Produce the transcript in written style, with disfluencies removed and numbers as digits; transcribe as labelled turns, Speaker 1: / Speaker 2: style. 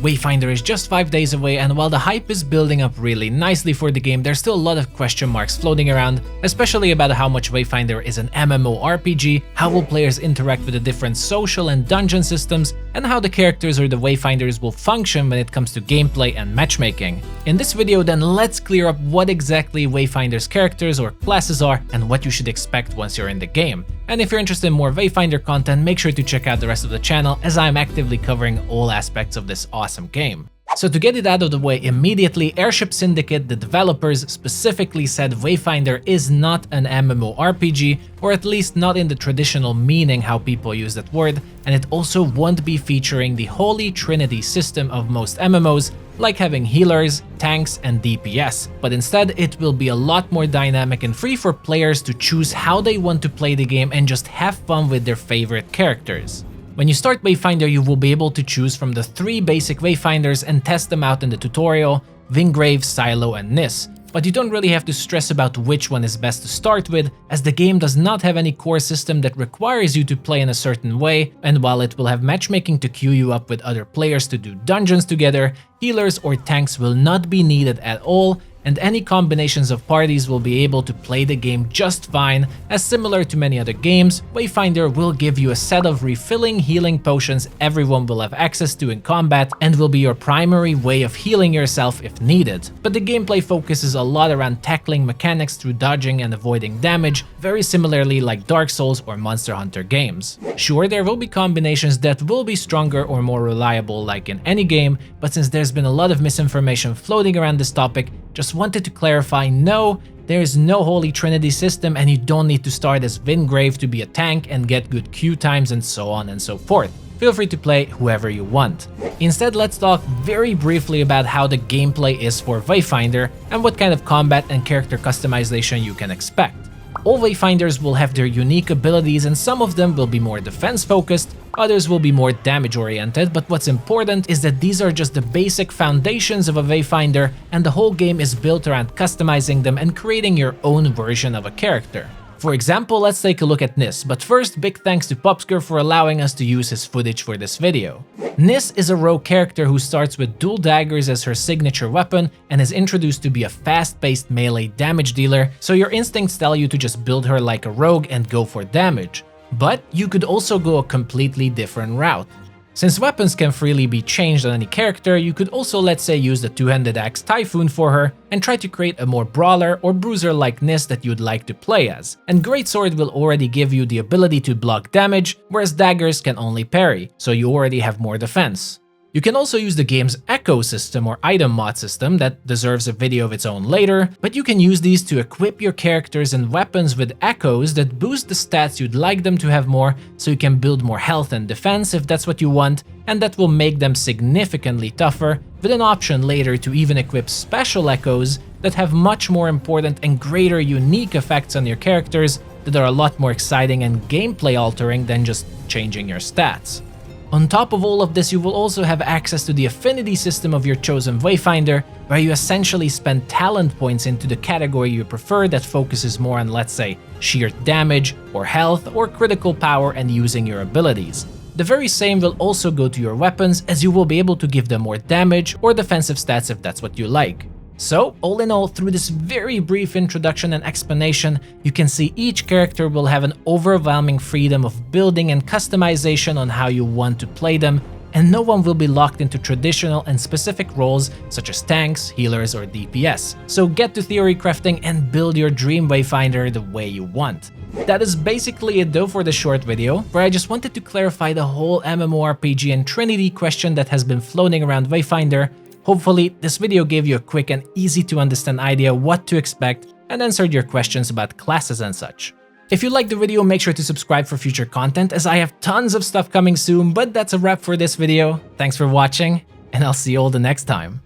Speaker 1: Wayfinder is just 5 days away, and while the hype is building up really nicely for the game, there's still a lot of question marks floating around, especially about how much Wayfinder is an MMORPG, how will players interact with the different social and dungeon systems, and how the characters or the Wayfinders will function when it comes to gameplay and matchmaking. In this video then, let's clear up what exactly Wayfinder's characters or classes are and what you should expect once you're in the game. And if you're interested in more Wayfinder content, make sure to check out the rest of the channel, as I'm actively covering all aspects of this awesome game. So to get it out of the way immediately, Airship Syndicate, the developers, specifically said Wayfinder is not an MMORPG, or at least not in the traditional meaning how people use that word, and it also won't be featuring the holy trinity system of most MMOs, like having healers, tanks, and DPS, but instead it will be a lot more dynamic and free for players to choose how they want to play the game and just have fun with their favorite characters. When you start Wayfinder, you will be able to choose from the 3 basic Wayfinders and test them out in the tutorial: Vingrave, Silo, and Nis. But you don't really have to stress about which one is best to start with, as the game does not have any core system that requires you to play in a certain way, and while it will have matchmaking to queue you up with other players to do dungeons together, healers or tanks will not be needed at all, and any combinations of parties will be able to play the game just fine, as similar to many other games, Wayfinder will give you a set of refilling healing potions everyone will have access to in combat and will be your primary way of healing yourself if needed. But the gameplay focuses a lot around tackling mechanics through dodging and avoiding damage, very similarly like Dark Souls or Monster Hunter games. Sure, there will be combinations that will be stronger or more reliable like in any game, but since there's been a lot of misinformation floating around this topic, just wanted to clarify, no, there is no holy trinity system, and you don't need to start as Vingrave to be a tank and get good queue times and so on and so forth. Feel free to play whoever you want. Instead, let's talk very briefly about how the gameplay is for Wayfinder and what kind of combat and character customization you can expect. All Wayfinders will have their unique abilities, and some of them will be more defense focused, others will be more damage oriented, but what's important is that these are just the basic foundations of a Wayfinder, and the whole game is built around customizing them and creating your own version of a character. For example, let's take a look at Nis, but first, big thanks to Popsker for allowing us to use his footage for this video. Nis is a rogue character who starts with dual daggers as her signature weapon and is introduced to be a fast-paced melee damage dealer, so your instincts tell you to just build her like a rogue and go for damage. But you could also go a completely different route. Since weapons can freely be changed on any character, you could also, let's say, use the two-handed axe Typhoon for her and try to create a more brawler or bruiser like Nis that you'd like to play as. And Greatsword will already give you the ability to block damage, whereas daggers can only parry, so you already have more defense. You can also use the game's Echo system or item mod system that deserves a video of its own later, but you can use these to equip your characters and weapons with echoes that boost the stats you'd like them to have more, so you can build more health and defense if that's what you want, and that will make them significantly tougher, with an option later to even equip special echoes that have much more important and greater unique effects on your characters that are a lot more exciting and gameplay altering than just changing your stats. On top of all of this, you will also have access to the affinity system of your chosen Wayfinder, where you essentially spend talent points into the category you prefer that focuses more on, let's say, sheer damage or health or critical power and using your abilities. The very same will also go to your weapons, as you will be able to give them more damage or defensive stats if that's what you like. So, all in all, through this very brief introduction and explanation, you can see each character will have an overwhelming freedom of building and customization on how you want to play them, and no one will be locked into traditional and specific roles such as tanks, healers, or DPS. So get to theory crafting and build your dream Wayfinder the way you want. That is basically it though for the short video, where I just wanted to clarify the whole MMORPG and Trinity question that has been floating around Wayfinder. Hopefully, this video gave you a quick and easy to understand idea what to expect and answered your questions about classes and such. If you liked the video, make sure to subscribe for future content, as I have tons of stuff coming soon, but that's a wrap for this video. Thanks for watching, and I'll see you all the next time.